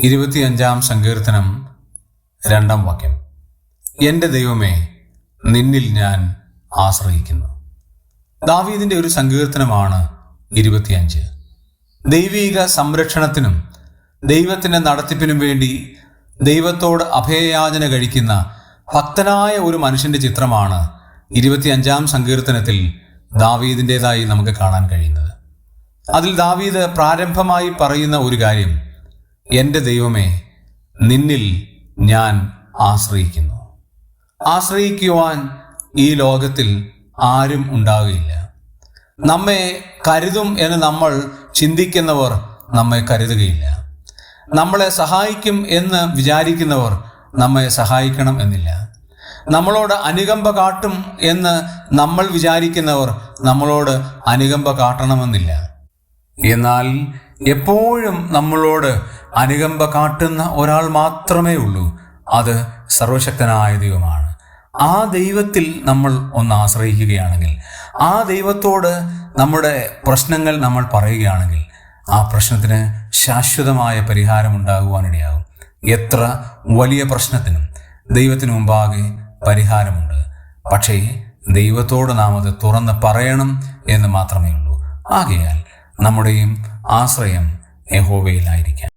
25 സങ്കീർത്തനം 2 വാക്യം. എൻ്റെ ദൈവമേ, നിന്നിൽ ഞാൻ ആശ്രയിക്കുന്നു. ദാവീദിൻ്റെ ഒരു സങ്കീർത്തനമാണ് 25. ദൈവിക സംരക്ഷണത്തിനും ദൈവത്തിൻ്റെ നടത്തിപ്പിനും വേണ്ടി ദൈവത്തോട് അഭയയാചന കഴിക്കുന്ന ഭക്തനായ ഒരു മനുഷ്യൻ്റെ ചിത്രമാണ് 25 സങ്കീർത്തനത്തിൽ ദാവീദിൻ്റെതായി നമുക്ക് കാണാൻ കഴിയുന്നത്. അതിൽ ദാവീദ് പ്രാരംഭമായി പറയുന്ന ഒരു കാര്യം, എൻ്റെ ദൈവമേ, നിന്നിൽ ഞാൻ ആശ്രയിക്കുന്നു. ആശ്രയിക്കുവാൻ ഈ ലോകത്തിൽ ആരും ഉണ്ടാകുകയില്ല. നമ്മെ കരുതും എന്ന് നമ്മൾ ചിന്തിക്കുന്നവർ നമ്മെ കരുതുകയില്ല. നമ്മളെ സഹായിക്കും എന്ന് വിചാരിക്കുന്നവർ നമ്മെ സഹായിക്കണം എന്നില്ല. നമ്മളോട് അനുകമ്പ കാട്ടും എന്ന് നമ്മൾ വിചാരിക്കുന്നവർ നമ്മളോട് അനുകമ്പ കാട്ടണമെന്നില്ല. എന്നാൽ എപ്പോഴും നമ്മളോട് അനുകമ്പ കാട്ടുന്ന ഒരാൾ മാത്രമേ ഉള്ളൂ. അത് സർവശക്തനായ ദൈവമാണ്. ആ ദൈവത്തിൽ നമ്മൾ ഒന്ന് ആശ്രയിക്കുകയാണെങ്കിൽ, ആ ദൈവത്തോട് നമ്മുടെ പ്രശ്നങ്ങൾ നമ്മൾ പറയുകയാണെങ്കിൽ, ആ പ്രശ്നത്തിന് ശാശ്വതമായ പരിഹാരം ഉണ്ടാകുവാനിടയാകും. എത്ര വലിയ പ്രശ്നത്തിനും ദൈവത്തിന് മുമ്പാകെ പരിഹാരമുണ്ട്. പക്ഷേ ദൈവത്തോട് നാം അത് തുറന്ന് പറയണം എന്ന് മാത്രമേ ഉള്ളൂ. ആകയാൽ നമ്മുടെയും ആശ്രയം യഹോവയിലായിരിക്കാം.